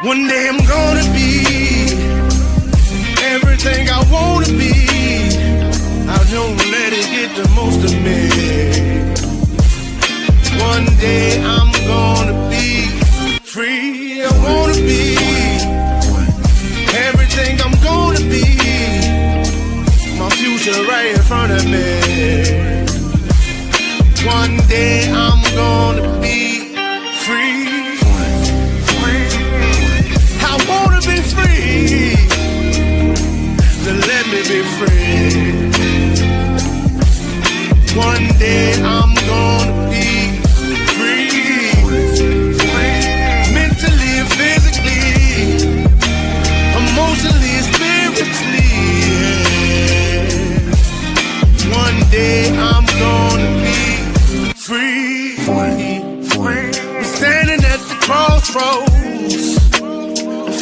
One day I'm gonna be everything I wanna be. I don't let it get the most of me. One day I'm gonna be free. I wanna be everything I'm gonna be. My future right in front of me. One day I'm gonna be free. I wanna be free. So let me be free. One day I'm gonna be free. Mentally and physically, emotionally and spiritually. Yeah. One day I'm gonna be free. I'm standing at the crossroads,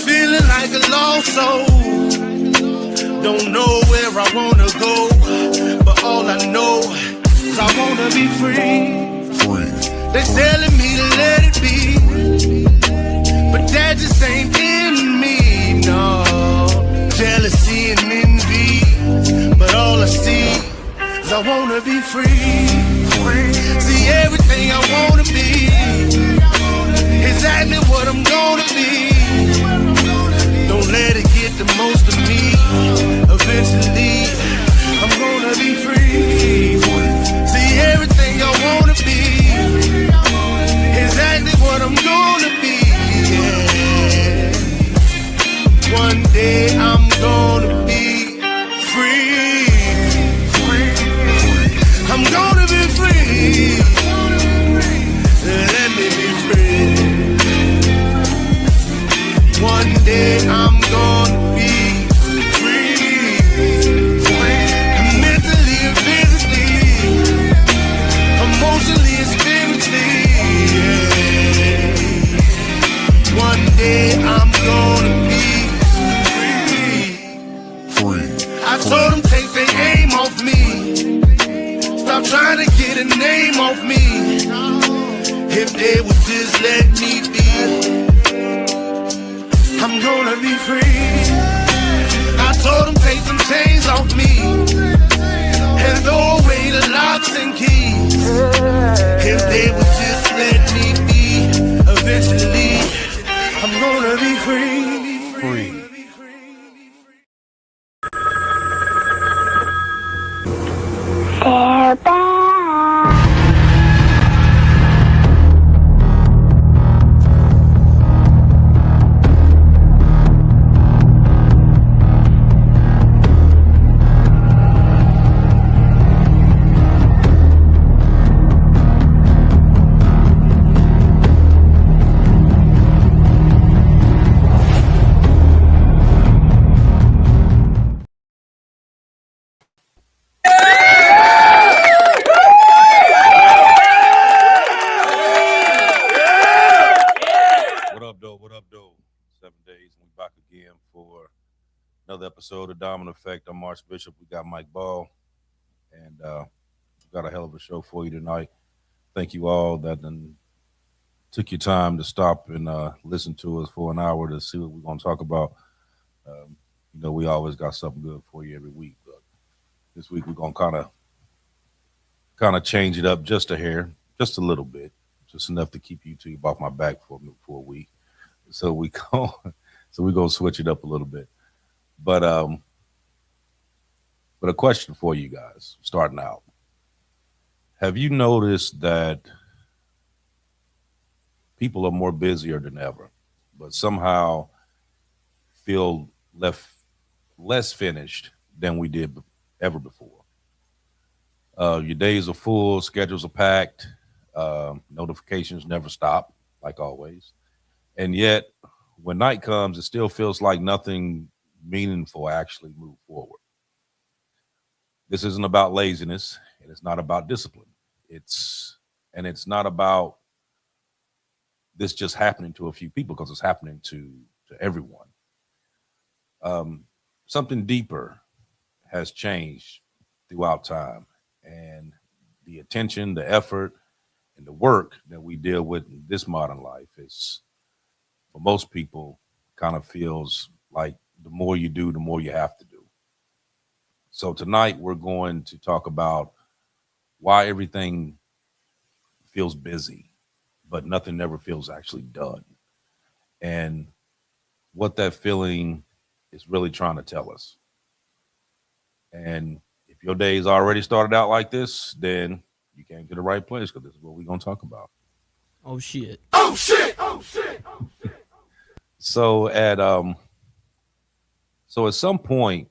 feeling like a lost soul. Don't know where I wanna go, but all I know is I wanna be free. They're telling me to let it be, but that just ain't in me, no. Jealousy and envy, but all I see is I wanna be free. See everything I wanna be, exactly what I'm gonna be. Don't let it get the most of me. Eventually, I'm gonna be free. See everything I wanna be, exactly what I'm gonna be. Yeah. One day I'm gonna be free. I'm gonna be free. Let me be free. One day I'm gonna be free. Mentally and physically, emotionally and spiritually. Yeah. One day I'm gonna be free. I told them take their aim off me. Stop trying to get a name off me. If they would just let me be, I'm gonna be free. I told them take them chains off me and throw away the locks and keys. If they would just let me be, eventually I'm gonna be free. Free. They're back. Another episode of Dominant Effect. I'm Marsh Bishop. We got Mike Ball, and we've got a hell of a show for you tonight. Thank you all that took your time to stop and listen to us for an hour to see what we're going to talk about. We always got something good for you every week, but this week we're going to kind of change it up just a hair, just a little bit, just enough to keep you two off my back for a week. So we're going to switch it up a little bit. But a question for you guys, starting out. Have you noticed that people are more busier than ever, but somehow feel less finished than we did ever before? Your days are full, schedules are packed, notifications never stop, like always. And yet, when night comes, it still feels like nothing meaningful actually move forward. This isn't about laziness, and it's not about discipline. It's not about this just happening to a few people, because it's happening to everyone. Something deeper has changed throughout time, and the attention, the effort, and the work that we deal with in this modern life is, for most people, kind of feels like the more you do, the more you have to do. So tonight we're going to talk about why everything feels busy, but nothing ever feels actually done. And what that feeling is really trying to tell us. And if your day's already started out like this, then you came to the right place because this is what we're going to talk about. Oh shit. So at some point,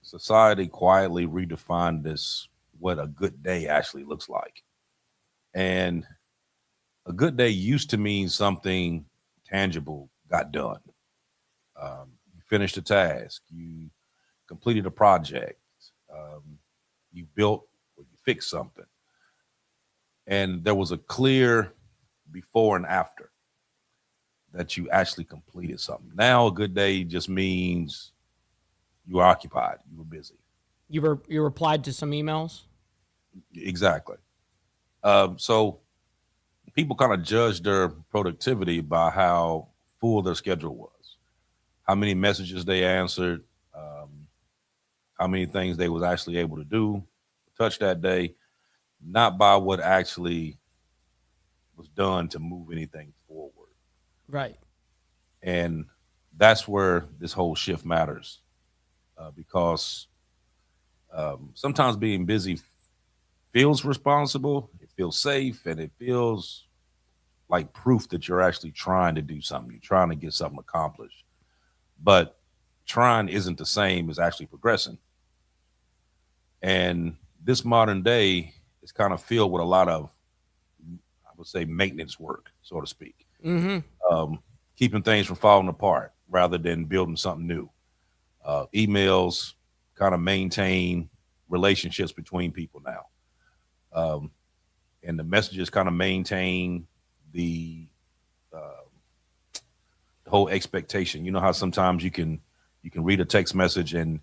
society quietly redefined this what a good day actually looks like. And a good day used to mean something tangible got done. You finished a task, you completed a project, you built or you fixed something. And there was a clear before and after that you actually completed something. Now, a good day just means you were occupied, you were busy. You replied to some emails? Exactly. So people kind of judge their productivity by how full their schedule was, how many messages they answered, how many things they was actually able to do, touch that day, not by what actually was done to move anything forward. Right. And that's where this whole shift matters because sometimes being busy feels responsible, it feels safe, and it feels like proof that you're actually trying to do something. You're trying to get something accomplished. But trying isn't the same as actually progressing. And this modern day is kind of filled with a lot of, I would say, maintenance work, so to speak. Mm-hmm. Keeping things from falling apart rather than building something new. Emails kind of maintain relationships between people now. Um, and the messages kind of maintain the whole expectation. You know how sometimes you can read a text message and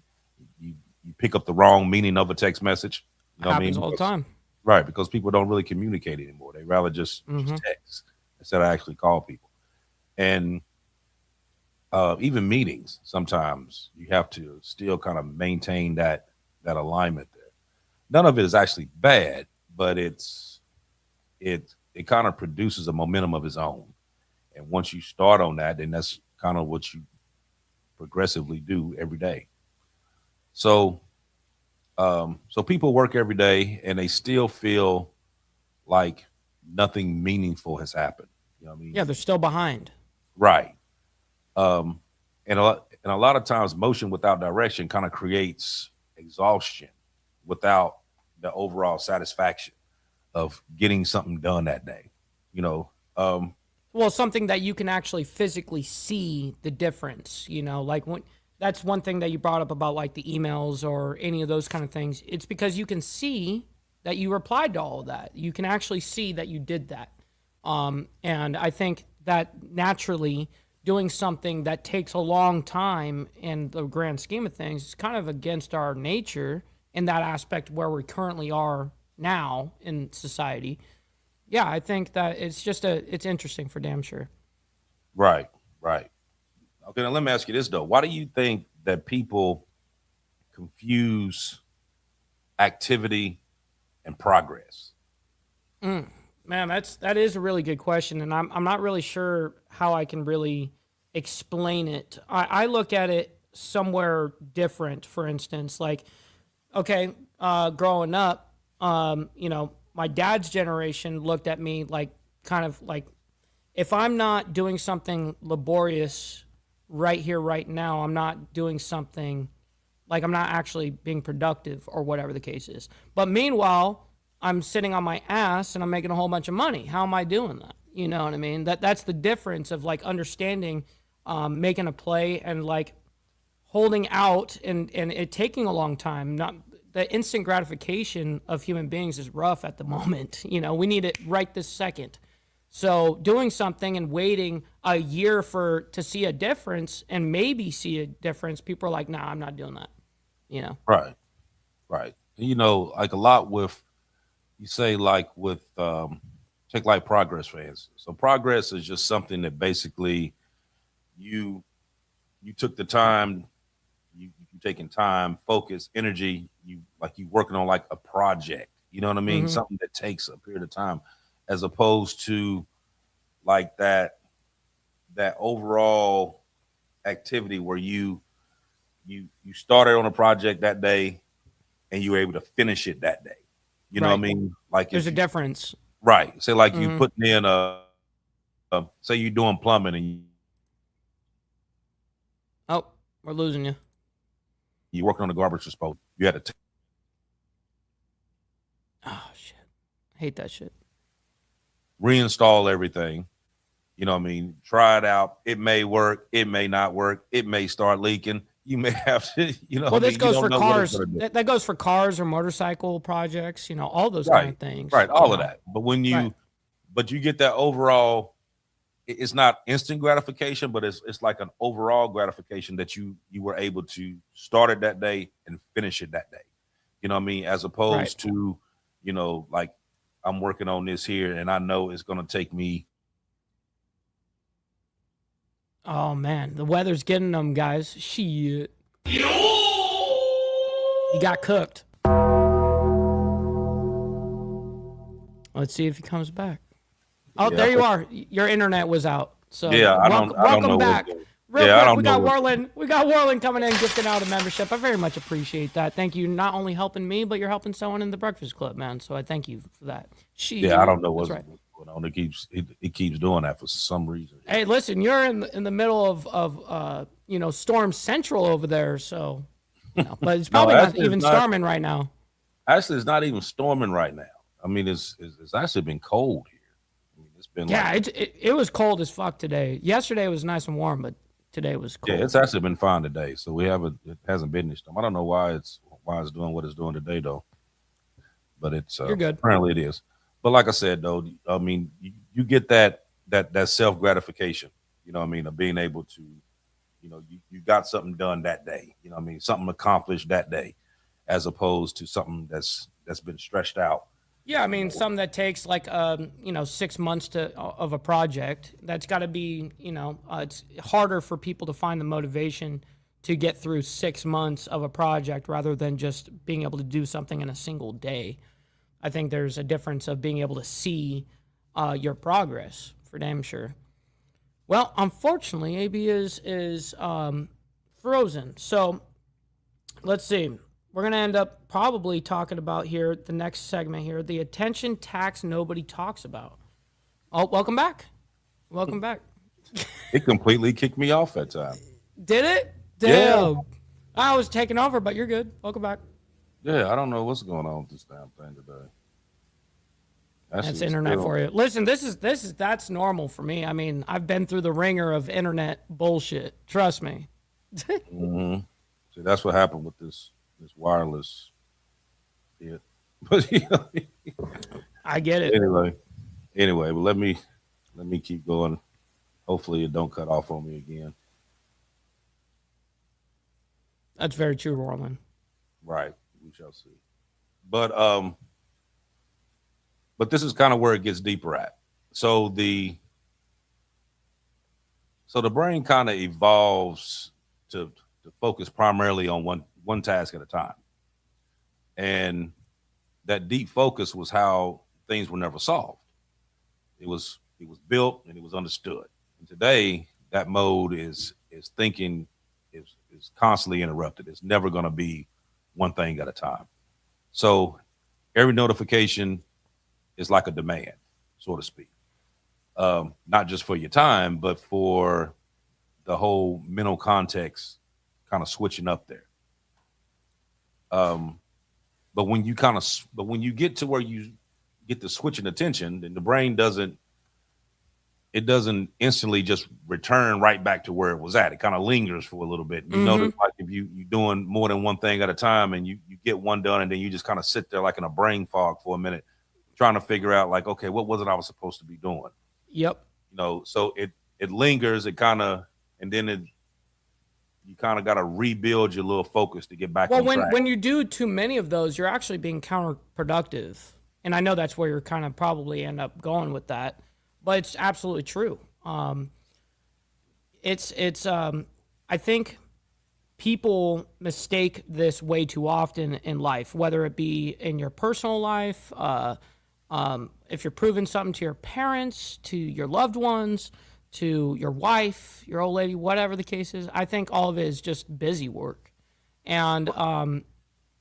you pick up the wrong meaning of a text message. You know what I Happens mean? all the time. Right, because people don't really communicate anymore. They rather just Mm-hmm. text instead of actually call people. And even meetings, sometimes you have to still kind of maintain that alignment there. None of it is actually bad, but it kind of produces a momentum of its own. And once you start on that, then that's kind of what you progressively do every day. So so people work every day and they still feel like nothing meaningful has happened. You know what I mean? Yeah, they're still behind. Right. Um, and a lot of times motion without direction kind of creates exhaustion without the overall satisfaction of getting something done that day. You know, Well, something that you can actually physically see the difference, like when that's one thing that you brought up about like the emails or any of those kind of things. It's because you can see that you replied to all of that. You can actually see that you did that. And I think that naturally doing something that takes a long time in the grand scheme of things is kind of against our nature in that aspect where we currently are now in society. Yeah, I think that it's interesting for damn sure. right, right. Okay, now let me ask you this though. Why do you think that people confuse activity and progress? Man, that is a really good question, and I'm not really sure how I can really explain it. I look at it somewhere different. For instance, like okay, growing up, my dad's generation looked at me like kind of like if I'm not doing something laborious right here, right now, I'm not doing something like I'm not actually being productive or whatever the case is. But meanwhile, I'm sitting on my ass and I'm making a whole bunch of money. How am I doing that? You know what I mean? That's the difference of like understanding, making a play and like holding out and it taking a long time. Not the instant gratification of human beings is rough at the moment. We need it right this second. So doing something and waiting a year for to see a difference and maybe see a difference, people are like, nah, I'm not doing that. You know? Right, right. Like a lot with you say like with take like progress for instance. So progress is just something that basically you you took the time, you taking time, focus, energy, you working on like a project. You know what I mean? Mm-hmm. Something that takes a period of time, as opposed to like that overall activity where you started on a project that day and you were able to finish it that day. You know what I Right. mean? Like There's if a you, difference. right, say like you Mm-hmm. putting in say you're doing plumbing and Oh, we're losing you. you're working on the garbage disposal. You had to Oh shit. Hate that shit. reinstall everything. You know what I mean? Try it out. It may work. It may not work. It may start leaking. You may have to, you know what Well, I this mean? You goes don't for know what it's cars. going to do. That goes for cars or motorcycle projects. All those kind Right. of things. Right. All of that. But when Right. but you get that overall, it's not instant gratification, but it's like an overall gratification that you were able to start it that day and finish it that day. You know what I mean? As Right. opposed to, like I'm working on this here and I know it's going to take me. Oh man, the weather's getting them, guys. Shit. You got cooked. Let's see if he comes back. Oh, Yeah, there you are. Your internet was out. So yeah, I don't welcome know what's back. going. Real Yeah, I quick, don't we know got what's Warland. We got Warland coming in, gifting out a membership. I very much appreciate that. Thank you. Not only helping me, but you're helping someone in the Breakfast Club, man. So I thank you for that. Yeah, I don't know That's what's right. going on. It keeps doing that for some reason. Hey, listen, you're in the middle of Storm Central over there, so but it's No, probably not actually, even storming right now. it's not even storming right now. I mean, it's actually been cold here. I mean, it's been Yeah, like it was cold as fuck today. Yesterday was nice and warm, but today was yeah, cold. it's actually been fine today. So it hasn't been any storm. I don't know why it's doing what it's doing today though, but it's You're good. apparently it is. But like I said though, I mean, you get that self gratification. You know what I mean, of being able to, you got something done that day. You know what I mean, something accomplished that day, as opposed to something that's been stretched out. Yeah, I mean, something that takes like 6 months of a project. That's got to be it's harder for people to find the motivation to get through 6 months of a project rather than just being able to do something in a single day. I think there's a difference of being able to see your progress for damn sure. Well, unfortunately, AB is frozen. So let's see. We're going to end up probably talking about here, the next segment here, the attention tax nobody talks about. Oh, welcome back. Welcome back. It completely kicked me off that time. Did it? Yeah. Damn. I was taking over, but you're good. Welcome back. Yeah, I don't know what's going on with this damn thing today. That's internet for you. Listen, that's normal for me. I mean, I've been through the ringer of internet bullshit. Trust me. Mm-hmm. See, that's what happened with this wireless hit. But I get it. anyway, but let me keep going. Hopefully, it don't cut off on me again. That's very true, Roland. Right, we shall see. But this is kind of where it gets deeper at. So the brain kind of evolves to focus primarily on one task at a time. And that deep focus was how things were never solved. It was built and it was understood. And today that mode is thinking is constantly interrupted. It's never going to be one thing at a time. So every notification is like a demand, so to speak. Not just for your time, but for the whole mental context kind of switching up there. But when you get to where you get the switching attention, then the brain doesn't instantly just return right back to where it was at. It kind of lingers for a little bit. You notice like if you're doing more than one thing at a time and you get one done and then you just kind of sit there like in a brain fog for a minute, trying to figure out like, okay, what was it I was supposed to be doing? Yep. So it lingers, and then you kind of got to rebuild your little focus to get back on track. When you do too many of those, you're actually being counterproductive. And I know that's where you're kind of probably end up going with that, but it's absolutely true. I I think people mistake this way too often in life, whether it be in your personal life, if you're proving something to your parents, to your loved ones, to your wife, your old lady, whatever the case is. I think all of it is just busy work, and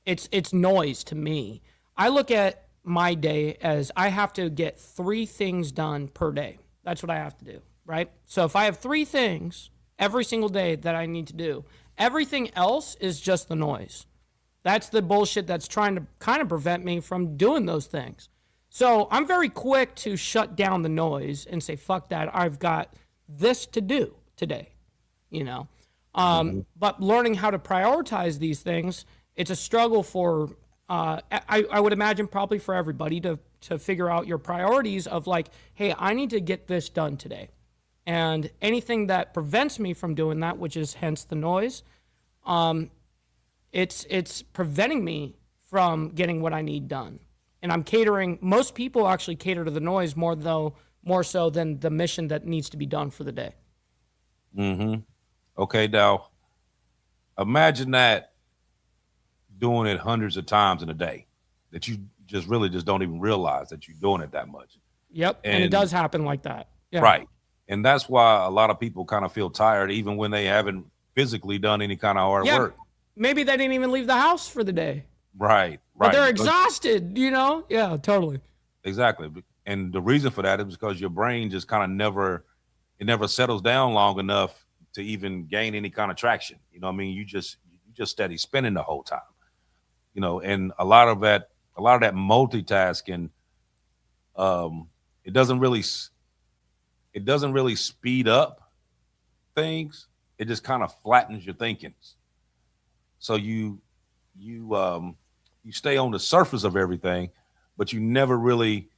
it's noise to me. I look at my day as I have to get 3 things done per day. That's what I have to do, right? So if I have 3 things every single day that I need to do, everything else is just the noise. That's the bullshit that's trying to kind of prevent me from doing those things. So I'm very quick to shut down the noise and say, fuck that, I've got this to do today, you know? But learning how to prioritize these things, it's a struggle for, I would imagine probably for everybody to figure out your priorities of like, hey, I need to get this done today. And anything that prevents me from doing that, which is hence the noise, it's preventing me from getting what I need done. And I'm catering, most people actually cater to the noise more so than the mission that needs to be done for the day. Okay, now imagine that doing it hundreds of times in a day, that you just really just don't even realize that you're doing it that much. Yep, and it does happen like that. Yeah. Right. And that's why a lot of people kind of feel tired even when they haven't physically done any kind of hard work. Maybe they didn't even leave the house for the day. Right. But they're exhausted, you know? Yeah, totally. Exactly. And the reason for that is because your brain just kind of never settles down long enough to even gain any kind of traction. You know what I mean? You just steady spinning the whole time. You know, and a lot of that multitasking, it doesn't really speed up things. It just kind of flattens your thinkings. So you stay on the surface of everything, but you never really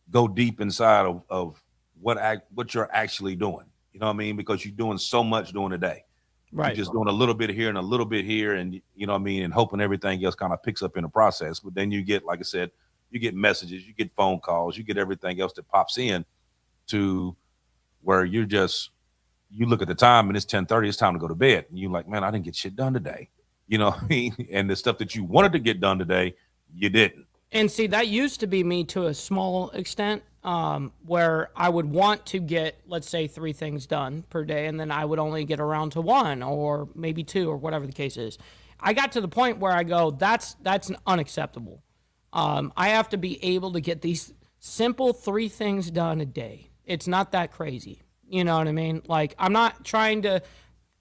go deep inside of what you're actually doing. You know what I mean? Because you're doing so much during the day. Right. You're just doing a little bit here and a little bit here, and you know what I mean, and hoping everything else kind of picks up in the process. But then you get, like I said, you get messages, you get phone calls, you get everything else that pops in to where you look at the time and it's 10:30, it's time to go to bed. And you're like, man, I didn't get shit done today. You know what I mean? And the stuff that you wanted to get done today, you didn't. And see, that used to be me to a small extent, where I would want to get, let's say, 3 things done per day, and then I would only get around to 1 or maybe 2 or whatever the case is. I got to the point where I go, that's unacceptable. I have to be able to get these simple 3 things done a day. It's not that crazy. You know what I mean? Like, I'm not trying to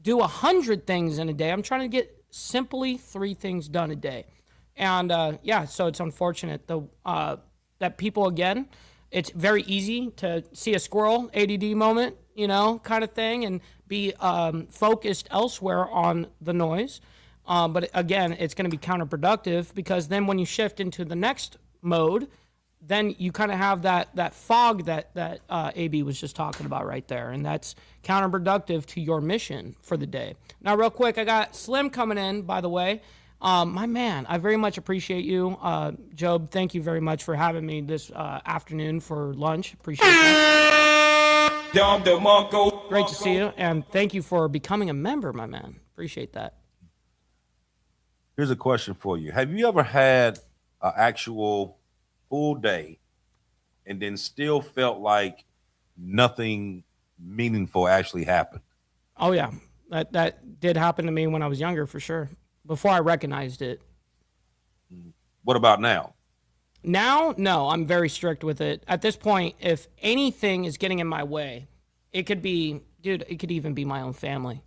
do 100 things in a day. I'm trying to get simply 3 things done a day. And so it's unfortunate that people, again, it's very easy to see a squirrel, ADD moment, you know, kind of thing, and be focused elsewhere on the noise. But again, it's going to be counterproductive, because then when you shift into the next mode, then you kind of have that fog that AB was just talking about right there. And that's counterproductive to your mission for the day. Now, real quick, I got Slim coming in, by the way. My man, I very much appreciate you. Job, thank you very much for having me this afternoon for lunch. Appreciate that. Great to see you. And thank you for becoming a member, my man. Appreciate that. Here's a question for you. Have you ever had an actual full day and then still felt like nothing meaningful actually happened? Oh, yeah. That did happen to me when I was younger, for sure. Before I recognized it. What about now? Now, no, I'm very strict with it. At this point, if anything is getting in my way, it could even be my own family.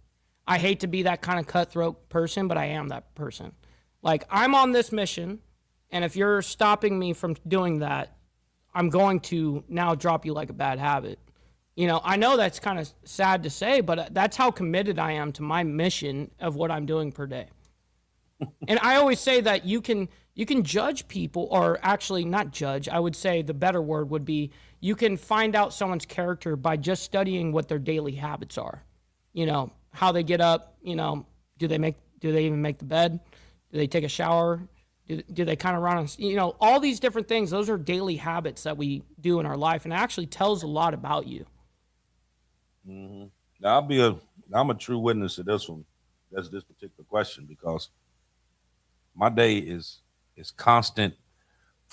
I hate to be that kind of cutthroat person, but I am that person. Like, I'm on this mission, and if you're stopping me from doing that, I'm going to now drop you like a bad habit. You know, I know that's kind of sad to say, but that's how committed I am to my mission of what I'm doing per day. And I always say that you can judge people, or actually not judge. I would say the better word would be you can find out someone's character by just studying what their daily habits are. You know, how they get up, you know, do they even make the bed? Do they take a shower? Do they kind of run on, you know, all these different things. Those are daily habits that we do in our life, and it actually tells a lot about you. Mm-hmm. Now, I'll be I'm a true witness to this one. That's this particular question because my day is constant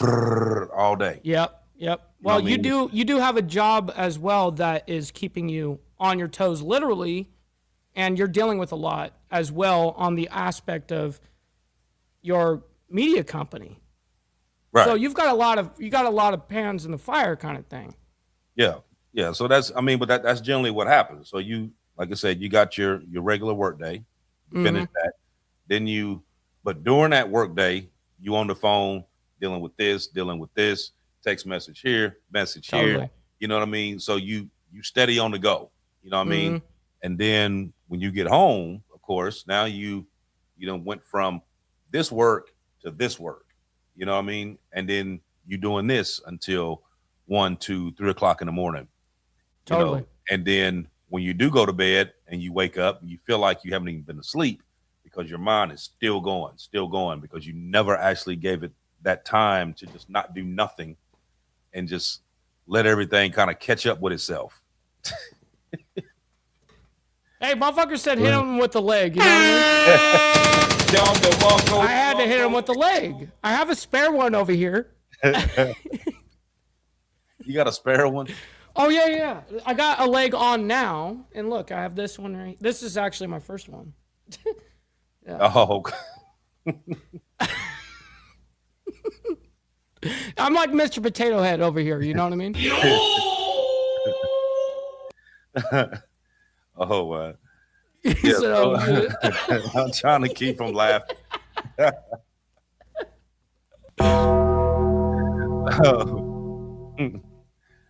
all day. Yep. Yep. You know Well, what I mean? you do have a job as well that is keeping you on your toes literally, and you're dealing with a lot as well on the aspect of your media company. Right. So you got a lot of pans in the fire kind of thing. Yeah. Yeah. So that's I mean, but that's generally what happens. So you like I said, you got your regular work day, you finish that, then but during that work day, you on the phone dealing with this, text message here, message here. Totally. You know what I mean? So you steady on the go. You know what I mean? And then when you get home, of course, now you know went from this work to this work. You know what I mean? And then you doing this until 1, 2, 3 o'clock in the morning. Totally. You know, and then when you do go to bed and you wake up, you feel like you haven't even been asleep because your mind is still going because you never actually gave it that time to just not do nothing and just let everything kind of catch up with itself. Hey, motherfucker said hit him with the leg. You know what I mean? I had to hit him with the leg. I have a spare one over here. You got a spare one? Oh, yeah. I got a leg on now. And look, I have this one right. This is actually my first one. Yeah. Oh. I'm like Mr. Potato Head over here. You know what I mean? Oh, wow. Yeah, so, I'm trying to keep from laughing.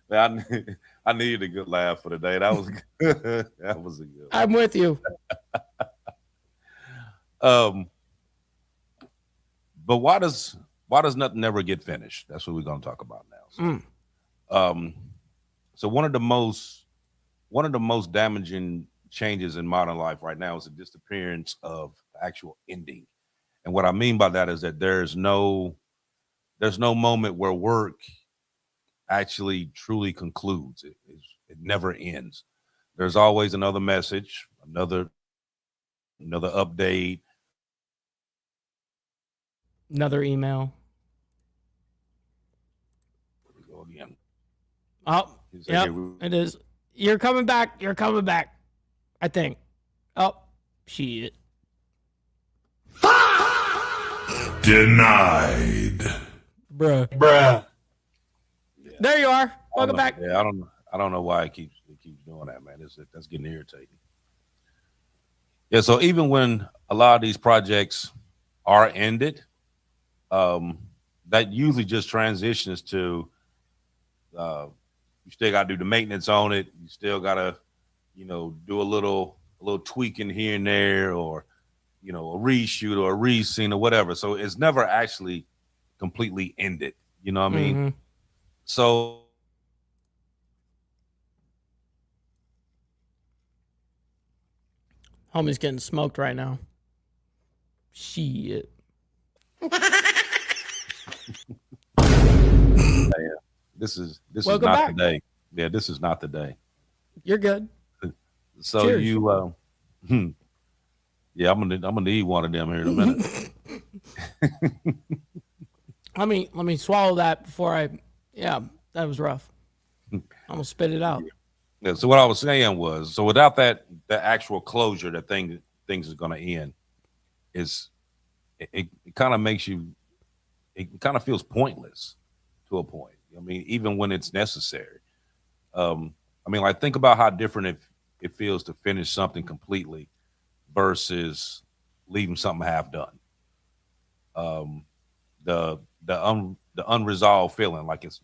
I needed a good laugh for the day. That was good. That was a good one. I'm with you. But why does nothing ever get finished? That's what we're going to talk about now. So, so one of the most damaging changes in modern life right now is the disappearance of the actual ending. And what I mean by that is that there's no moment where work actually truly concludes. It never ends. There's always another message, another update, Another email. go again. Oh, yep, it is. You're coming back. I think. Oh, shit. Denied. Bruh. Yeah. There you are. Welcome back. Yeah, I don't know why it keeps doing that, man. That's getting irritating. Yeah, so even when a lot of these projects are ended, that usually just transitions to you still got to do the maintenance on it. You still got to, do a little tweaking here and there, or a reshoot or a rescene or whatever. So it's never actually completely ended. You know what I mean? So Homie's getting smoked right now. Shit. this is Welcome not back. the day. Yeah, this is not the day. You're good. So Cheers. yeah, I'm gonna need one of them here in a minute. Let me swallow that before I. Yeah, that was rough. I'm gonna spit it out. Yeah, so what I was saying was, so without the actual closure that things is going to end, it kind of makes you, it kind of feels pointless to a point. I mean, even when it's necessary. I mean, like, think about how different it feels to finish something completely versus leaving something half done. The unresolved feeling, like it's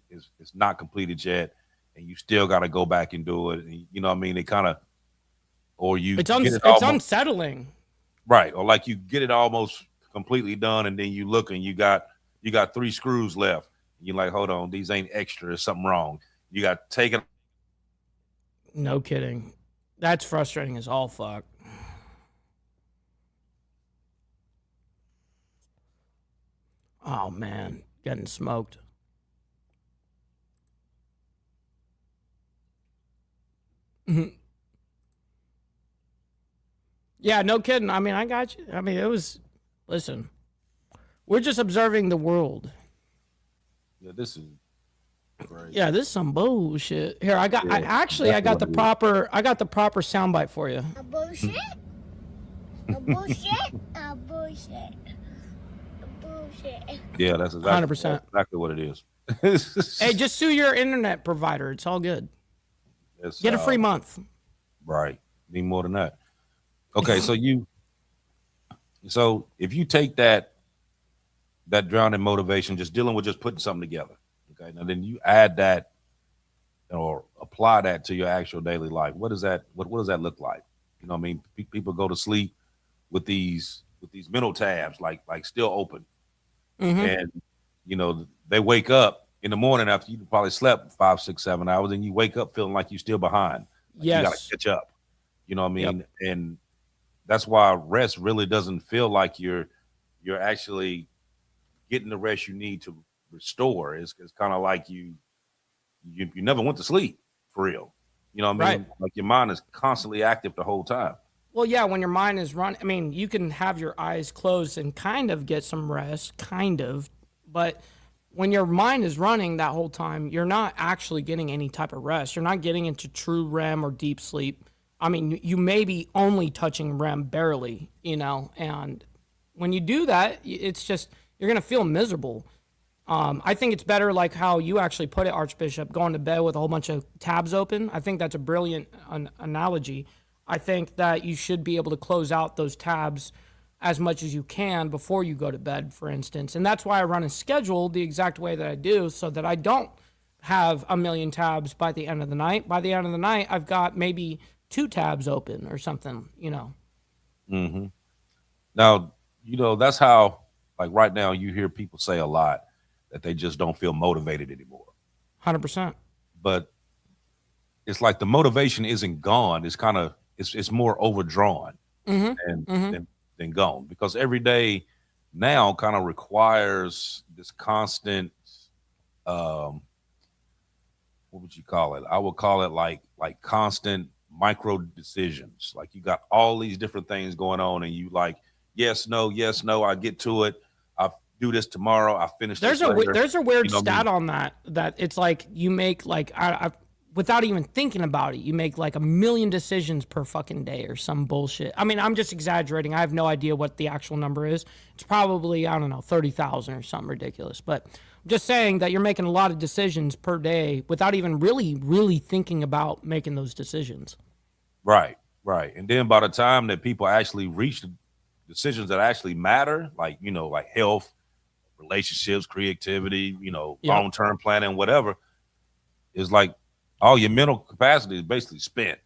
not completed yet, and you still got to go back and do it. And, you know what I mean? It kind of, or you It's get it it's almost, unsettling. right? Or like you get it almost completely done, and then you look and you got 3 screws left. You're like, hold on, these ain't extra. There's something wrong. You got to take it. No kidding. That's frustrating as all fuck. Oh man, getting smoked. Yeah, no kidding. I mean, I got you. I mean, listen, we're just observing the world. Yeah, this is crazy. Yeah, this is some bullshit. Here, Yeah, I exactly got what the it is. proper soundbite for you. A bullshit? A bullshit? A bullshit. A bullshit. Yeah, that's exactly, 100%. what it is. Hey, just sue your internet provider. It's all good. It's, Get a free month. right. Need more than that. Okay, so if you take that drowning motivation, just dealing with just putting something together, okay, now then you add that or apply that to your actual daily life. What does that what does that look like? You know what I mean? People go to sleep with these mental tabs like still open, Mm-hmm. and they wake up in the morning after you probably slept 5, 6, 7 hours, and you wake up feeling like you're still behind, like you got to Yes. catch up. You know what I Yep. mean? And that's why rest really doesn't feel like you're actually getting the rest you need to restore. It's kind of like you never went to sleep for real. You know what I Right. mean? Like your mind is constantly active the whole time. Well, yeah, when your mind is run, I mean, you can have your eyes closed and kind of get some rest, kind of, but when your mind is running that whole time, you're not actually getting any type of rest. You're not getting into true REM or deep sleep. I mean, you may be only touching REM barely, and when you do that, it's just, you're going to feel miserable. I think it's better like how you actually put it, Archbishop, going to bed with a whole bunch of tabs open. I think that's a brilliant analogy. I think that you should be able to close out those tabs as much as you can before you go to bed, for instance. And that's why I run a schedule the exact way that I do, so that I don't have a million tabs by the end of the night. By the end of the night, I've got maybe 2 tabs open or something. Hmm. Now, that's how, like right now, you hear people say a lot that they just don't feel motivated anymore. 100%. But it's like the motivation isn't gone. It's kind of it's more overdrawn Mm-hmm. and Mm-hmm. than gone, because every day now kind of requires this constant, um what would you call it? I would call it like constant micro decisions. Like you got all these different things going on, and you like yes, no, I get to it. I do this tomorrow. I finish this later. There's a You weird know what I mean? stat on that it's like you make like without even thinking about it, you make like a million decisions per fucking day or some bullshit. I mean, I'm just exaggerating. I have no idea what the actual number is. It's probably, I don't know, 30,000 or something ridiculous. But I'm just saying that you're making a lot of decisions per day without even really thinking about making those decisions. Right, right. And then by the time that people actually reach the decisions that actually matter, like like health, relationships, creativity, Yep. long term planning, whatever, is like all your mental capacity is basically spent.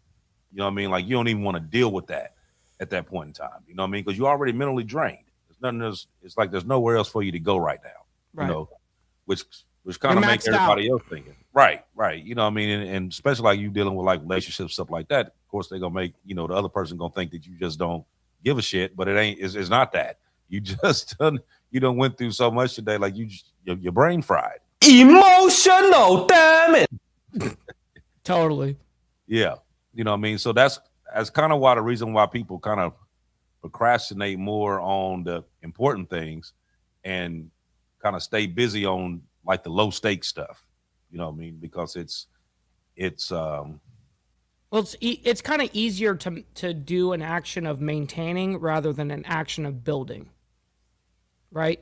You know what I mean? Like you don't even want to deal with that at that point in time. You know what I mean? Because you're already mentally drained. There's nothing else. It's like there's nowhere else for you to go right now. You Right. know, which You're kind of make maxed out. everybody else thinking. Right, right. You know what I mean? And especially like you dealing with like relationships, stuff like that. Of course, they're gonna make the other person gonna think that you just don't give a shit, but it ain't. It's not that. You just done. You done went through so much today, like your brain fried. Emotional, damn it. Totally. Yeah, you know what I mean. So that's kind of why the reason why people kind of procrastinate more on the important things and kind of stay busy on like the low stakes stuff. You know what I mean? Because it's Well, it's kind of easier to do an action of maintaining rather than an action of building, right?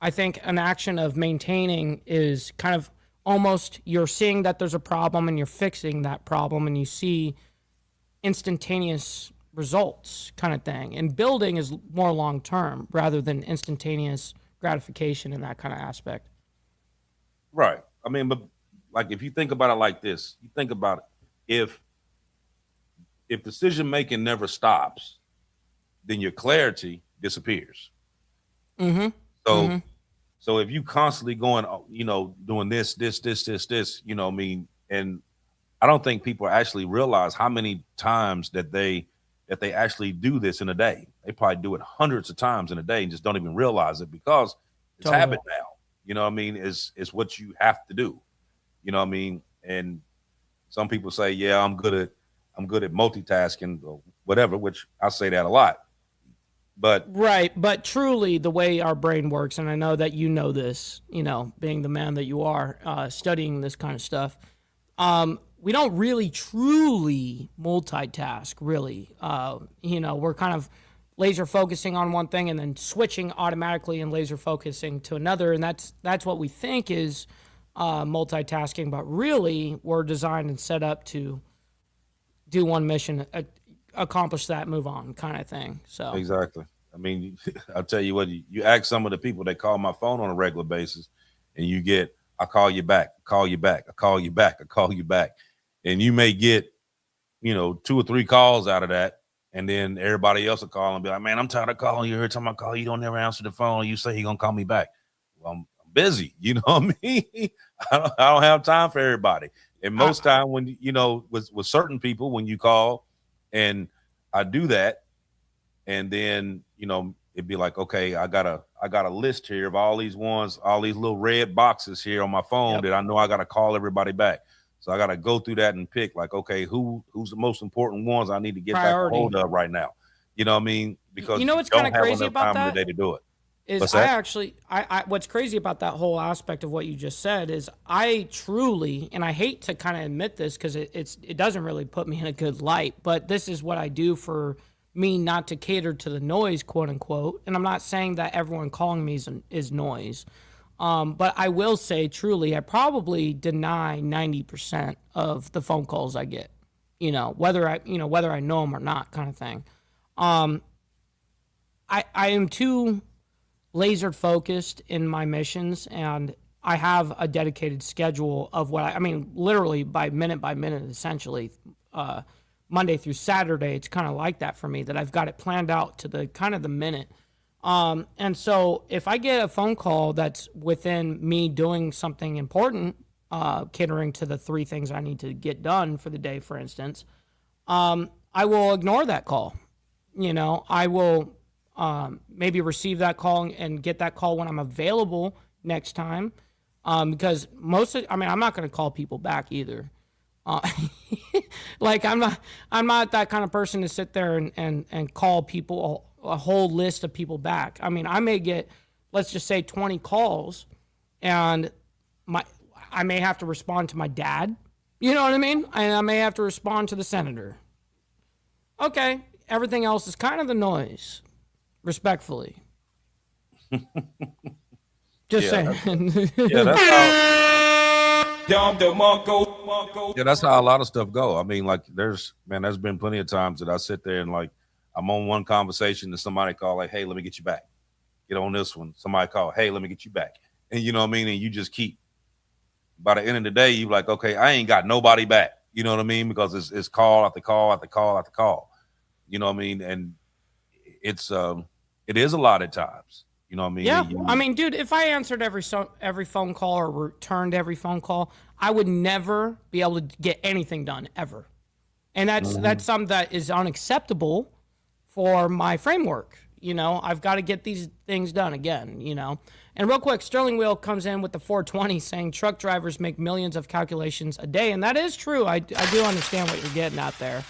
I think an action of maintaining is kind of almost you're seeing that there's a problem and you're fixing that problem and you see instantaneous results kind of thing. And building is more long term rather than instantaneous gratification in that kind of aspect. right. I mean, but like if you think about it like this, you think about it. If decision making never stops, then your clarity disappears. Mm-hmm. So Mm-hmm. so if you constantly going, doing this, I mean, and I don't think people actually realize how many times that they actually do this in a day. They probably do it hundreds of times in a day and just don't even realize it because it's Totally. habit now. You know what I mean? It's what you have to do. You know what I mean? And some people say, yeah, I'm good at multitasking. whatever, which I say that a lot. But Right, but truly the way our brain works, and I know that you know this, being the man that you are, studying this kind of stuff, we don't really truly multitask, really. We're kind of laser focusing on one thing and then switching automatically and laser focusing to another, and that's what we think is multitasking, but really we're designed and set up to do one mission, accomplish that, move on, kind of thing. So exactly. I mean, I'll tell you what, you ask some of the people that call my phone on a regular basis, and you get, I call you back, call you back, I call you back, I call you back. And you may get, 2 or 3 calls out of that. And then everybody else will call and be like, man, I'm tired of calling you. Every time I call you, don't never answer the phone. You say you're going to call me back. Well, I'm busy. You know what I mean? I don't have time for everybody. And most time when, with certain people, when you call and I do that, and then, it'd be like, okay, I got a list here of all these ones, all these little red boxes here on my phone that I know I got to call everybody back. So I got to go through that and pick like, okay, who's the most important ones I need to get back a hold of right now. You know what I mean? Because what's kind of crazy about that? Today to do it. Is what's crazy about that whole aspect of what you just said is I truly, and I hate to kind of admit this because it doesn't really put me in a good light, but this is what I do for me not to cater to the noise, quote unquote. And I'm not saying that everyone calling me is noise. But I will say truly, I probably deny 90% of the phone calls I get, whether I know them or not, kind of thing. I am too laser focused in my missions, and I have a dedicated schedule of literally by minute, essentially, Monday through Saturday. It's kind of like that for me, that I've got it planned out to the kind of the minute. And so if I get a phone call that's within me doing something important, catering to the 3 things I need to get done for the day, for instance, I will ignore that call. I will maybe receive that call and get that call when I'm available next time. Because I'm not going to call people back either. Like I'm not that kind of person to sit there and call people a whole list of people back. I mean, I may get, let's just say 20 calls, and I may have to respond to my dad. You know what I mean? And I may have to respond to the senator. Okay. Everything else is kind of the noise, respectfully. Just saying. That's how a lot of stuff go. I mean, like there's been plenty of times that I sit there and like, I'm on one conversation and somebody call like, hey, let me get you back. Get on this one. Somebody call, hey, let me get you back. And you know what I mean? And you just keep, by the end of the day, you like, okay, I ain't got nobody back. You know what I mean? Because it's call after call after call after call. You know what I mean? And it is a lot at times. You know what I mean? Yeah. I mean, dude, if I answered every phone call or returned every phone call, I would never be able to get anything done ever. And that's something that is unacceptable for my framework. I've got to get these things done again, And real quick, Sterling Wheel comes in with the 420 saying truck drivers make millions of calculations a day. And that is true. I do understand what you're getting at there.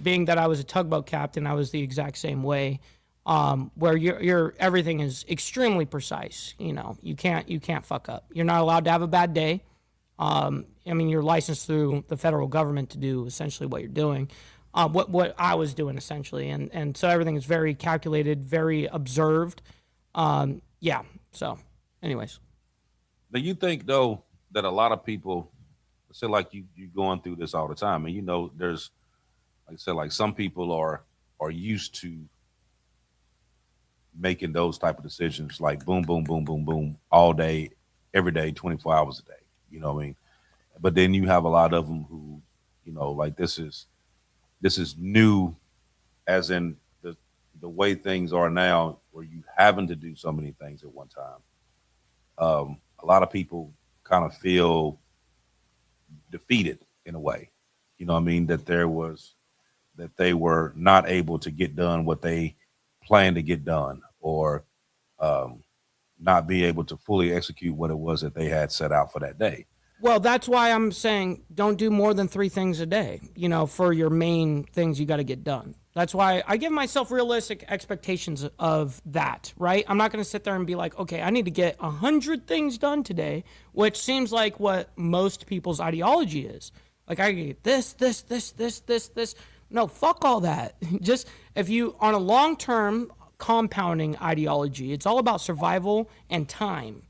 Being that I was a tugboat captain, I was the exact same way. Where your everything is extremely precise. You can't fuck up. You're not allowed to have a bad day. You're licensed through the federal government to do essentially what you're doing. What I was doing essentially, and so everything is very calculated, very observed. So, anyways. Do you think though that a lot of people say like you going through this all the time, and there's, like I said, like some people are used to making those type of decisions, like boom, boom, boom, boom, boom, all day, every day, 24 hours a day. You know what I mean? But then you have a lot of them who, like this is new, as in the way things are now, where you having to do so many things at one time. A lot of people kind of feel defeated in a way. You know what I mean? That they were not able to get done what they planned to get done, or not be able to fully execute what it was that they had set out for that day. Well, that's why I'm saying don't do more than 3 things a day, for your main things you got to get done. That's why I give myself realistic expectations of that, right? I'm not going to sit there and be like, okay, I need to get 100 things done today, which seems like what most people's ideology is. Like, I can get this. No, fuck all that. Just if you, on a long-term compounding ideology, it's all about survival and time,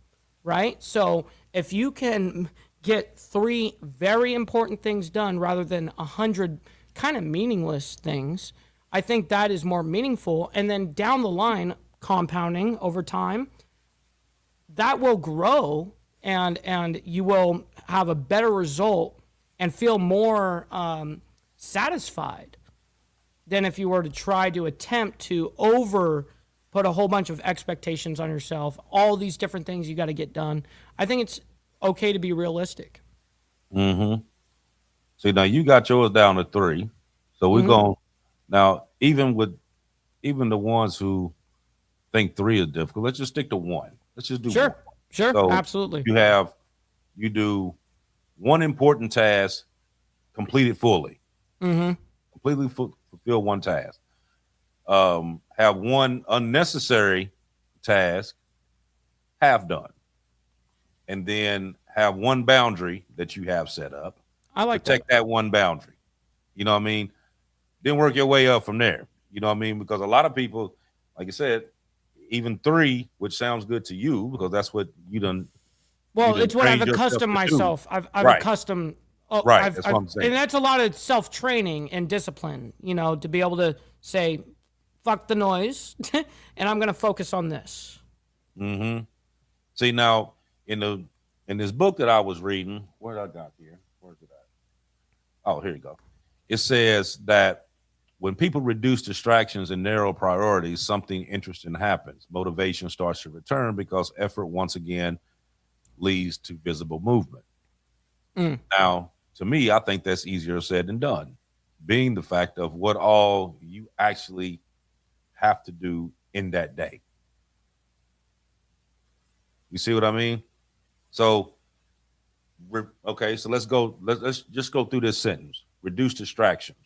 right? So if you can get 3 very important things done rather than 100 kind of meaningless things, I think that is more meaningful. And then down the line, compounding over time, that will grow and you will have a better result and feel more satisfied than if you were to try to attempt to put a whole bunch of expectations on yourself, all these different things you got to get done. I think it's okay to be realistic. Mm-hmm. See, now you got yours down to 3. So we're going now, even the ones who think 3 is difficult, let's just stick to 1. Let's just do 1. Sure, So absolutely. You do 1 important task, complete it fully. Completely fulfill 1 task. Have 1 unnecessary task half done. And then have 1 boundary that you have set up. I like Protect that 1 boundary. You know what I mean? Then work your way up from there. You know what I mean? Because a lot of people, like I said, even 3, which sounds good to you because that's what you done. Well, you it's what I've accustomed myself. I've accustomed. Right. That's what I'm saying. And that's a lot of self-training and discipline, to be able to say, fuck the noise, and I'm going to focus on this. Mm-hmm. See, now, in this book that I was reading, where did I got here? Where's it at? Oh, here you go. It says that when people reduce distractions and narrow priorities, something interesting happens. Motivation starts to return because effort once again leads to visible movement. Now, to me, I think that's easier said than done, being the fact of what all you actually have to do in that day. You see what I mean? So, okay, so let's go. Let's just go through this sentence. Reduce distractions.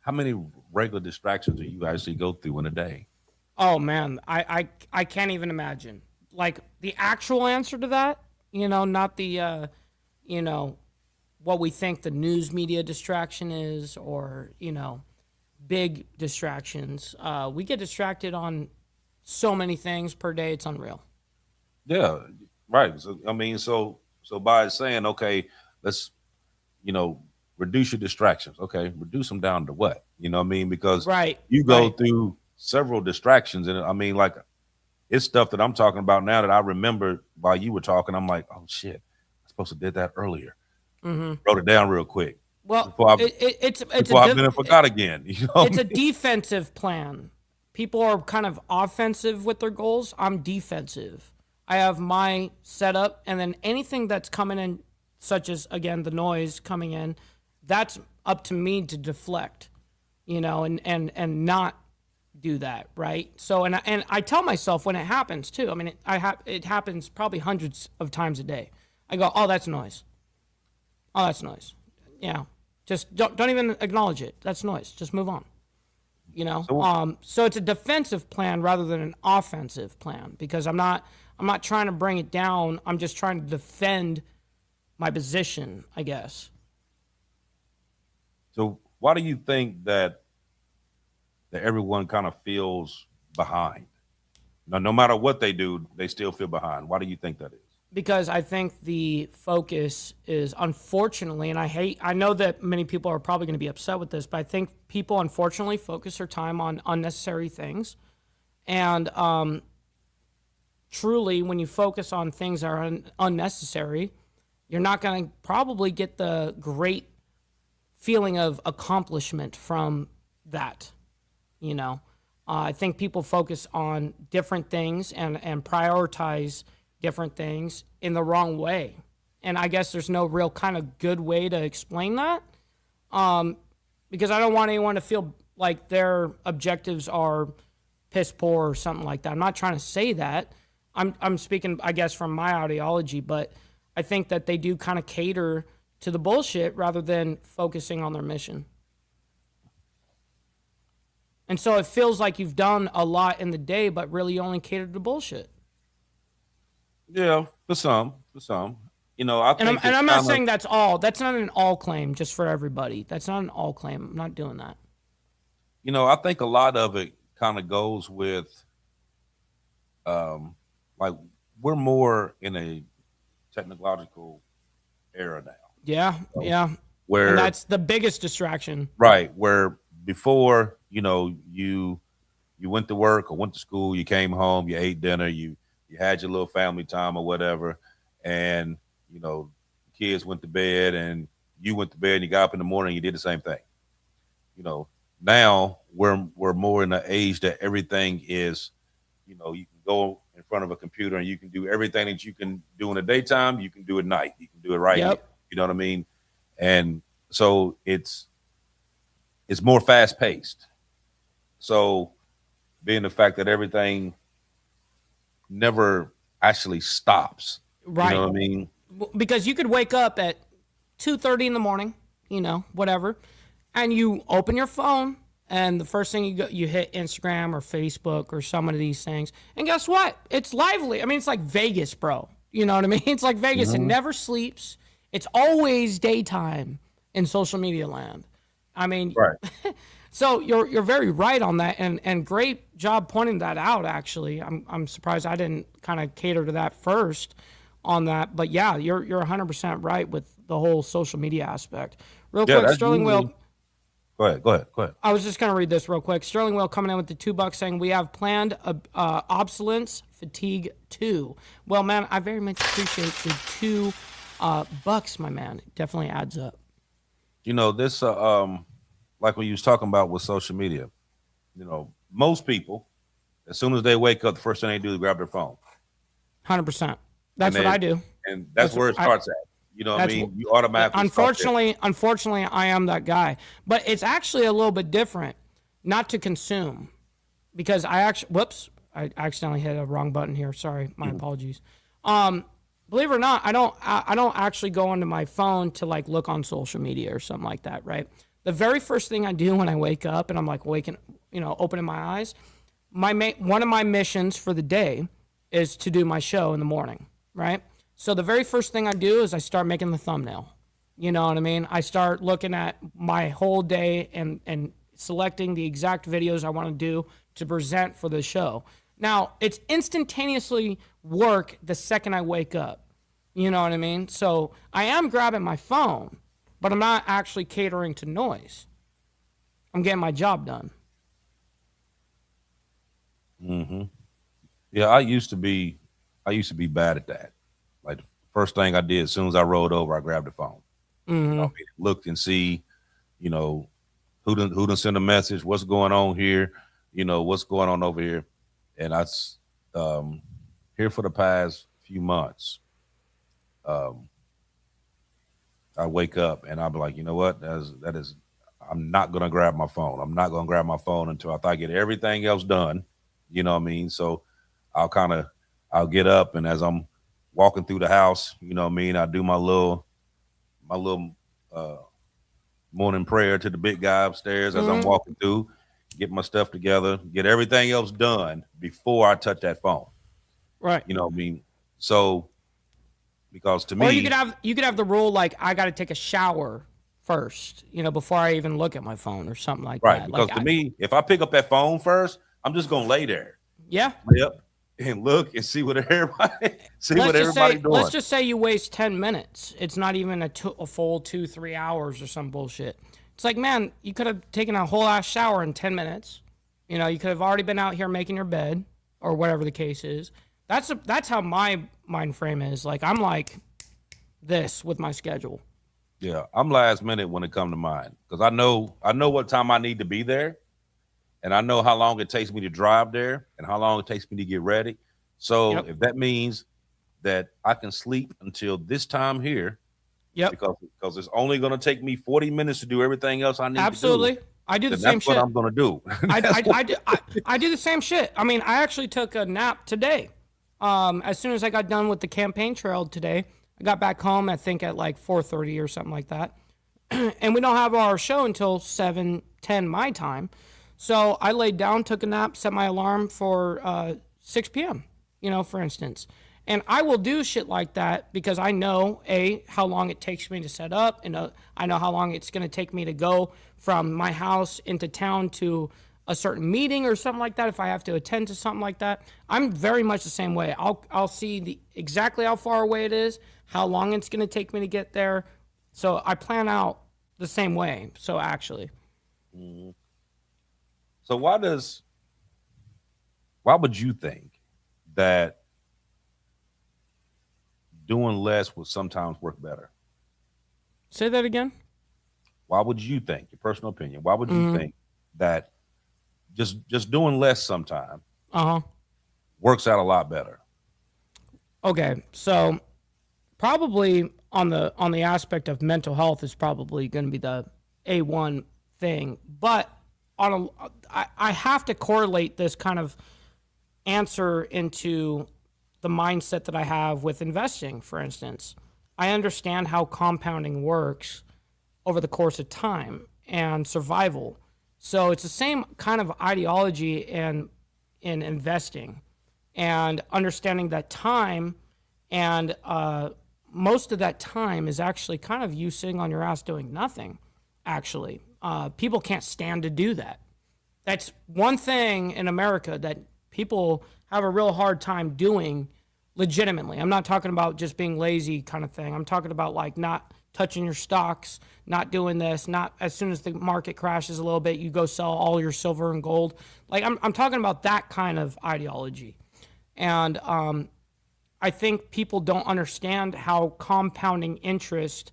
How many regular distractions do you actually go through in a day? Oh man, I can't even imagine. Like the actual answer to that, not the what we think the news media distraction is, or big distractions. We get distracted on so many things per day, it's unreal. Yeah, right. So I mean, so by saying, okay, let's reduce your distractions. Okay, reduce them down to what? You know what I mean? Because you go through several distractions, and I mean, like, it's stuff that I'm talking about now that I remember while you were talking. I'm like, oh shit, I supposed to did that earlier. Wrote it down real quick. Well, before I've been and forgot again. It's a defensive plan. People are kind of offensive with their goals. I'm defensive. I have my setup, and then anything that's coming in, such as, again, the noise coming in, that's up to me to deflect, and not do that, right? So, and I tell myself when it happens too. I mean, it happens probably hundreds of times a day. I go, oh, that's noise. Oh, that's noise. Yeah, just don't even acknowledge it. That's noise. Just move on. So it's a defensive plan rather than an offensive plan, because I'm not trying to bring it down. I'm just trying to defend my position, I guess. So why do you think that everyone kind of feels behind? No matter what they do, they still feel behind. Why do you think that is? Because I think the focus is, unfortunately, and I know that many people are probably going to be upset with this, but I think people unfortunately focus their time on unnecessary things. And truly, when you focus on things that are unnecessary, you're not going to probably get the great feeling of accomplishment from that. I think people focus on different things and prioritize different things in the wrong way. And I guess there's no real kind of good way to explain that, because I don't want anyone to feel like their objectives are piss poor or something like that. I'm not trying to say that, I'm speaking, I guess, from my ideology, but I think that they do kind of cater to the bullshit rather than focusing on their mission. And so it feels like you've done a lot in the day, but really you only catered to bullshit. Yeah, for some. You know, I think And I'm not saying that's all. That's not an all claim just for everybody. That's not an all claim. I'm not doing that. you know, I think a lot of it kind of goes with, like we're more in a technological era now. Yeah, yeah. Where And that's the biggest distraction. right, where before, you know, you went to work or went to school, you came home, you ate dinner, you had your little family time or whatever, and you know, kids went to bed and you went to bed and you got up in the morning and you did the same thing. You know, now we're more in the age that everything is, you know, you can go in front of a computer and you can do everything that you can do in the daytime, you can do at night. You can do it right here. Yep. You know what I mean? And so it's more fast paced. So being the fact that everything never actually stops. Right. You know what I mean? Because you could wake up at 2:30 in the morning, you know, whatever, and you open your phone and the first thing you hit Instagram or Facebook or some of these things. And guess what? It's lively. I mean, it's like Vegas, bro. You know what I mean? It's like Vegas. It never sleeps. It's always daytime in social media land. I mean, Right. so you're very right on that, and great job pointing that out. Actually, I'm surprised I didn't kind of cater to that first on that. But yeah, you're 100% right with the whole social media aspect. Real Yeah, quick, that's Sterling usually- Will. Go ahead. I was just going to read this real quick. Sterling Will coming in with the $2 saying, we have planned obsolescence fatigue 2. Well, man, I very much appreciate the $2, my man. It definitely adds up. You know, this like what you was talking about with social media, you know, most people, as soon as they wake up, the first thing they do is grab their phone. 100%. That's And what then- I do. And that's where it starts at. You know what I That's mean? what- You automatically start there. Unfortunately, I am that guy. But it's actually a little bit different, not to consume, because I accidentally hit a wrong button here. Sorry, my apologies. Believe it or not, I don't actually go onto my phone to like look on social media or something like that. Right. The very first thing I do when I wake up and I'm like opening my eyes, one of my missions for the day is to do my show in the morning. Right. So the very first thing I do is I start making the thumbnail. You know what I mean? I start looking at my whole day and selecting the exact videos I want to do to present for the show. Now, it's instantaneously work the second I wake up. You know what I mean? So I am grabbing my phone, but I'm not actually catering to noise. I'm getting my job done. Yeah, I used to be bad at that. Like the first thing I did as soon as I rolled over, I grabbed the phone. You know, looked and see, you know, who done send a message, what's going on here, you know, what's going on over here. And I here for the past few months, I wake up and I'll be like, you know what, that is I'm not gonna grab my phone. I'm not gonna grab my phone until I get everything else done. You know what I mean? So I'll get up, and as I'm walking through the house, you know what I mean, I do my little morning prayer to the big guy upstairs as I'm walking through, get my stuff together, get everything else done before I touch that phone. Right. You know what I mean? So because to me, Or you could have the rule like I got to take a shower first, you know, before I even look at my phone or something like right, that. because Like to me, if I pick up that phone first, I'm just gonna lay there. yeah. Lay up and look and see what everybody doing. Let's just say you waste 10 minutes. It's not even a full 2-3 hours or some bullshit. It's like, man, you could have taken a whole ass shower in 10 minutes. You know, you could have already been out here making your bed or whatever the case is. That's how my mind frame is. Like, I'm like this with my schedule. Yeah, I'm last minute when it comes to mine because I know what time I need to be there, and I know how long it takes me to drive there and how long it takes me to get ready. So Yep. if that means that I can sleep until this time here, Yep. because it's only going to take me 40 minutes to do everything else I need Absolutely. to do. I do the Then same that's shit. what I'm going to do. I do the same shit. I mean, I actually took a nap today. as soon as I got done with the campaign trail today, I got back home, I think at like 4:30 or something like that. And we don't have our show until 7:10 my time. So I laid down, took a nap, set my alarm for 6 p.m., for instance. And I will do shit like that because I know, how long it takes me to set up, and I know how long it's going to take me to go from my house into town to a certain meeting or something like that, if I have to attend to something like that. I'm very much the same way. I'll see exactly how far away it is, how long it's going to take me to get there. So I plan out the same way. So actually. Mm-hmm. So why would you think that doing less would sometimes work better? Say that again. Why would you think, your personal opinion, why would you think that just doing less sometime works out a lot better? Okay, so probably on the aspect of mental health is probably going to be the A1 thing, but I have to correlate this kind of answer into the mindset that I have with investing, for instance. I understand how compounding works over the course of time and survival. So it's the same kind of ideology in investing, and understanding that time and most of that time is actually kind of you sitting on your ass doing nothing, actually. People can't stand to do that. That's one thing in America that people have a real hard time doing legitimately. I'm not talking about just being lazy kind of thing. I'm talking about like not touching your stocks, not doing this, not as soon as the market crashes a little bit, you go sell all your silver and gold. Like I'm talking about that kind of ideology. And I think people don't understand how compounding interest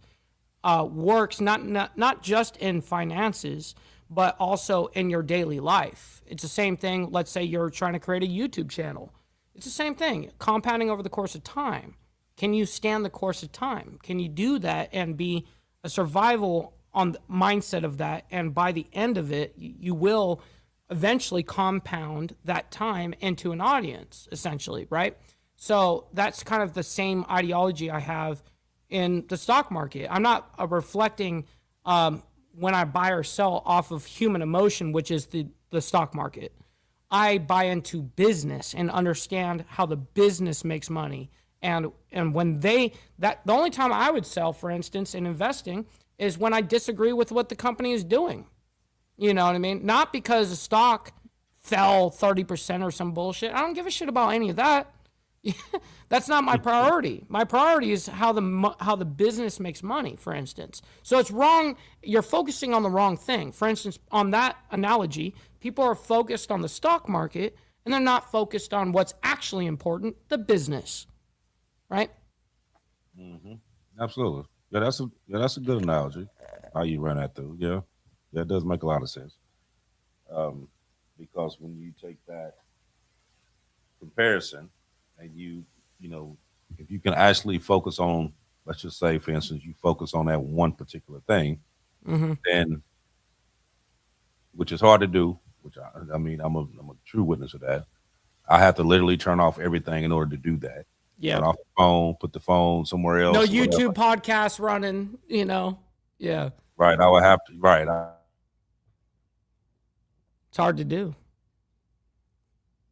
works, not just in finances, but also in your daily life. It's the same thing. Let's say you're trying to create a YouTube channel. It's the same thing, compounding over the course of time. Can you stand the course of time? Can you do that and be a survival on the mindset of that? And by the end of it, you will eventually compound that time into an audience, essentially, right? So that's kind of the same ideology I have in the stock market. I'm not reflecting when I buy or sell off of human emotion, which is the stock market. I buy into business and understand how the business makes money. And when the only time I would sell, for instance, in investing is when I disagree with what the company is doing. You know what I mean? Not because the stock fell 30% or some bullshit. I don't give a shit about any of that. That's not my priority. My priority is how the business makes money, for instance. So it's wrong. You're focusing on the wrong thing. For instance, on that analogy, people are focused on the stock market and they're not focused on what's actually important, the business. Right? Mm-hmm. Absolutely. Yeah, that's a good analogy. How you run that through. Yeah, that does make a lot of sense. Because when you take that comparison and you know, if you can actually focus on, let's just say, for instance, you focus on that one particular thing, then, which is hard to do. Which I mean, I'm a true witness of that. I have to literally turn off everything in order to do that. Yeah. Turn off the phone, put the phone somewhere else. No YouTube podcasts running, Yeah. Right. I would have to. Right. It's hard to do.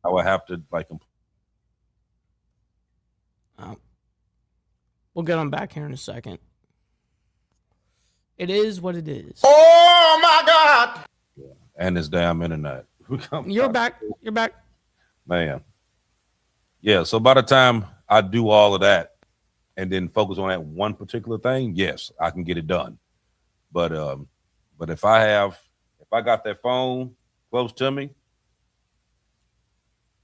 I would have to We'll get on back here in a second. It is what it is. Oh my God! And this damn internet. You're back. You're back. Man. Yeah. So by the time I do all of that and then focus on that one particular thing, yes, I can get it done. But if I got that phone close to me,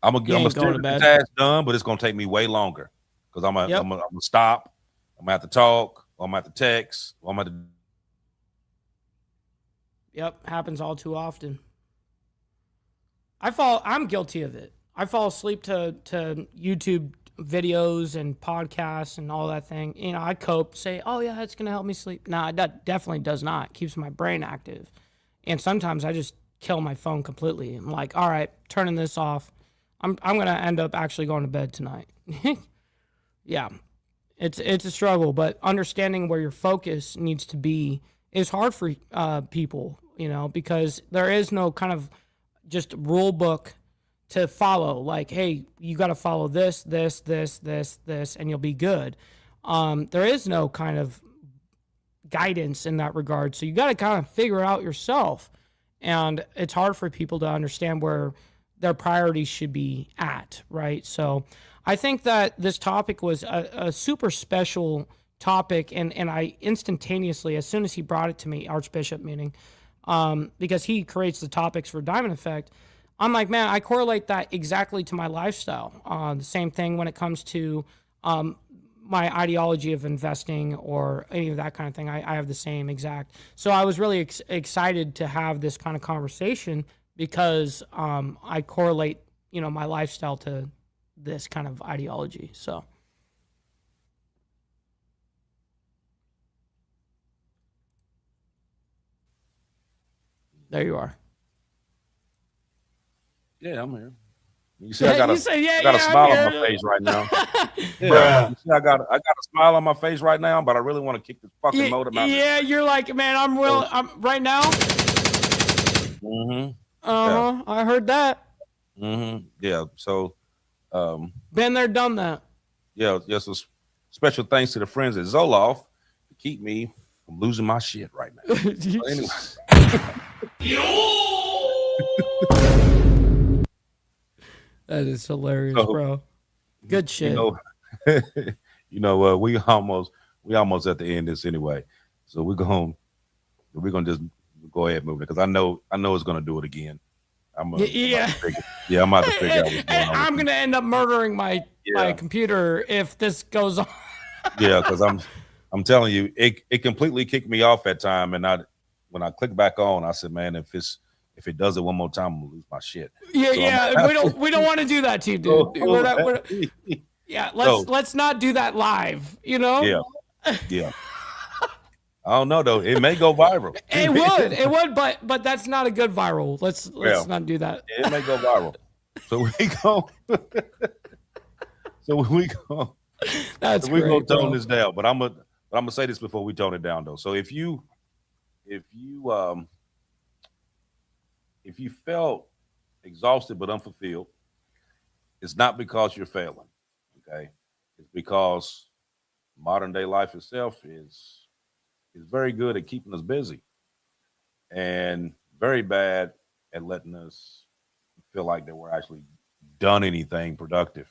I'm gonna still get the task done, but it's gonna take me way longer because I'm gonna stop. I'm gonna have to talk. Or I'm gonna have to text. Or I'm gonna have to. Yep, happens all too often. I'm guilty of it. I fall asleep to YouTube videos and podcasts and all that thing. I cope, say, oh yeah, it's gonna help me sleep. Nah, that definitely does not. It keeps my brain active. And sometimes I just kill my phone completely. I'm like, all right, turning this off. I'm gonna end up actually going to bed tonight. Yeah, it's a struggle, but understanding where your focus needs to be is hard for people, because there is no kind of just rule book to follow. Like, hey, you got to follow this, this, this, this, this, and you'll be good. There is no kind of guidance in that regard, so you got to kind of figure it out yourself, and it's hard for people to understand where their priorities should be at, right? So I think that this topic was a super special topic, and I instantaneously, as soon as he brought it to me, Archbishop meaning, because he creates the topics for Diamond Effect, I'm like, man, I correlate that exactly to my lifestyle. The same thing when it comes to my ideology of investing or any of that kind of thing. I have the same exact. So I was really excited to have this kind of conversation because I correlate, my lifestyle to this kind of ideology. So there you are. Yeah, I'm here. You see, I got You say, I got a smile I'm on here. my face right now. Yeah, you see, I got a smile on my face right now, but I really want to kick this fucking modem out. Yeah, you're like, man, I'm right now. Mm-hmm. Uh-huh. I heard that. Mm-hmm. Yeah. So, Been there, done that. yeah. So special thanks to the friends at Zoloft to keep me from losing my shit right now. But anyway. That is hilarious, So, bro. Good shit. We almost at the end of this anyway. So we're gonna just go ahead and move it because I know it's gonna do it again. I'm about to figure out what's going on. I'm gonna end up murdering my computer if this goes on. Yeah, because I'm telling you, it completely kicked me off that time, and when I click back on, I said, man, if it does it one more time, I'm gonna lose my shit. Yeah, we don't want to do that to you, dude. Let's not do that live. Yeah. I don't know though. It may go viral. It would, but that's not a good viral. Let's not do that. It may go viral. So we go. That's we're great, gonna tone bro. this down. But I'm gonna say this before we tone it down though. So if you felt exhausted but unfulfilled, it's not because you're failing. Okay, it's because modern day life itself is very good at keeping us busy and very bad at letting us feel like that we're actually done anything productive,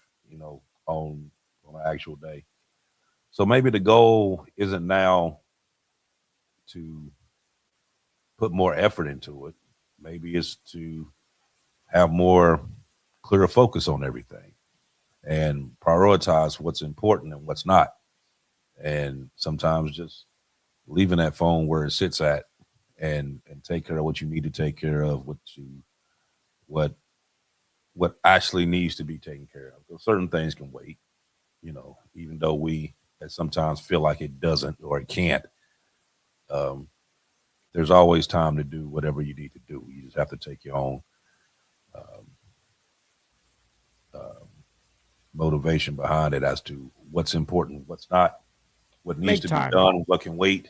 on an actual day. So maybe the goal isn't now to put more effort into it. Maybe it's to have more clear focus on everything and prioritize what's important and what's not. And sometimes just leaving that phone where it sits at and take care of what you need to take care of, what actually needs to be taken care of. So certain things can wait, even though we sometimes feel like it doesn't or it can't. There's always time to do whatever you need to do. You just have to take your own motivation behind it as to what's important, what's not, what needs to be done, what can wait,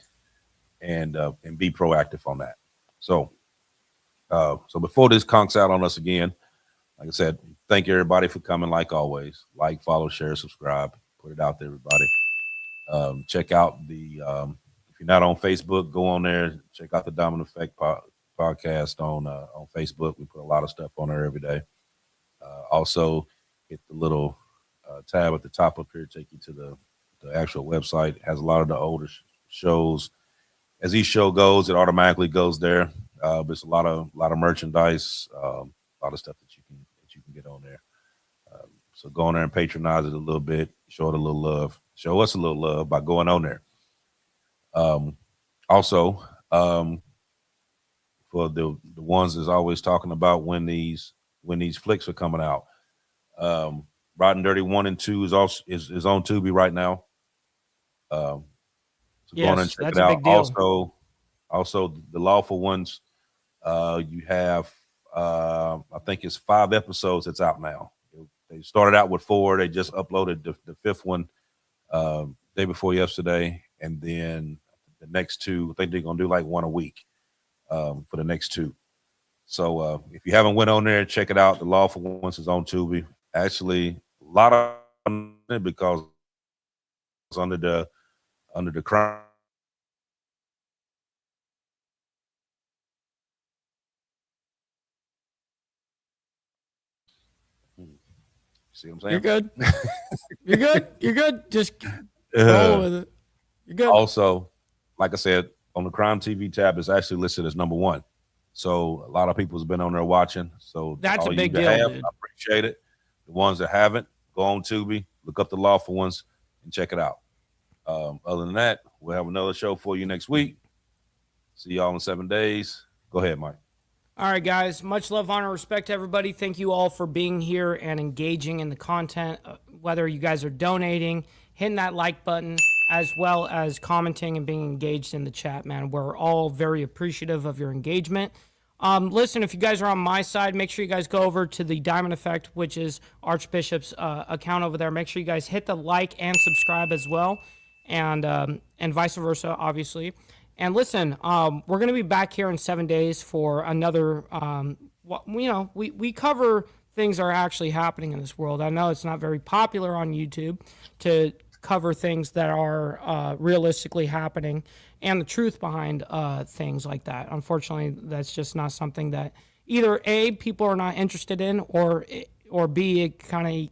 and be proactive on that. So before this conks out on us again, like I said, thank everybody for coming. Like always, like, follow, share, subscribe, put it out there, everybody. Check out if you're not on Facebook, go on there. Check out the Diamond Effect podcast on Facebook. We put a lot of stuff on there every day. Also, hit the little tab at the top up here, take you to the actual website. It has a lot of the older shows. As each show goes, it automatically goes there. But it's a lot of merchandise, a lot of stuff that you can get on there. So go on there and patronize it a little bit. Show it a little love. Show us a little love by going on there. Also, for the ones that's always talking about when these flicks are coming out. Rod and Dirty 1 and 2 is on Tubi right now. So go on and check it out. Also the Lawful Ones. You have I think it's 5 episodes that's out now. They started out with 4. They just uploaded the 5th one day before yesterday, and then the next 2. I think they're gonna do like 1 a week for the next 2. So if you haven't went on there, check it out. The Lawful Ones is on Tubi. Actually, a lot of it because it's under the crime. See what I'm saying? You're good. You're good. You're good. Just roll with it. You're good. Also, like I said, on the Crime TV tab, it's actually listed as number 1. So a lot of people's been on there watching. So That's a all big you deal, have, dude. I appreciate it. The ones that haven't, go on Tubi, look up the Lawful Ones, and check it out. Other than that, we'll have another show for you next week. See y'all in 7 days. Go ahead, Mike. All right, guys. Much love, honor, respect to everybody. Thank you all for being here and engaging in the content, whether you guys are donating, hitting that like button, as well as commenting and being engaged in the chat, man. We're all very appreciative of your engagement. Listen, if you guys are on my side, make sure you guys go over to the Diamond Effect, which is Archbishop's account over there. Make sure you guys hit the like and subscribe as well, and vice versa, obviously. And listen, we're going to be back here in 7 days for another, we cover things that are actually happening in this world. I know it's not very popular on YouTube to cover things that are realistically happening and the truth behind things like that. Unfortunately, that's just not something that either A, people are not interested in, or B, it kind of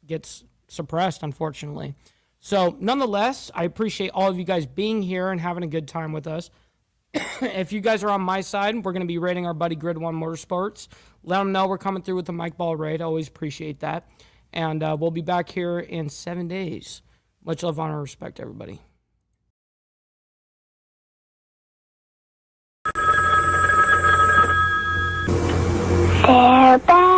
gets suppressed, unfortunately. So nonetheless, I appreciate all of you guys being here and having a good time with us. If you guys are on my side, we're going to be rating our buddy Grid One Motorsports. Let them know we're coming through with the Mike Ball raid. Always appreciate that. And we'll be back here in 7 days. Much love, honor, respect, everybody. They're back.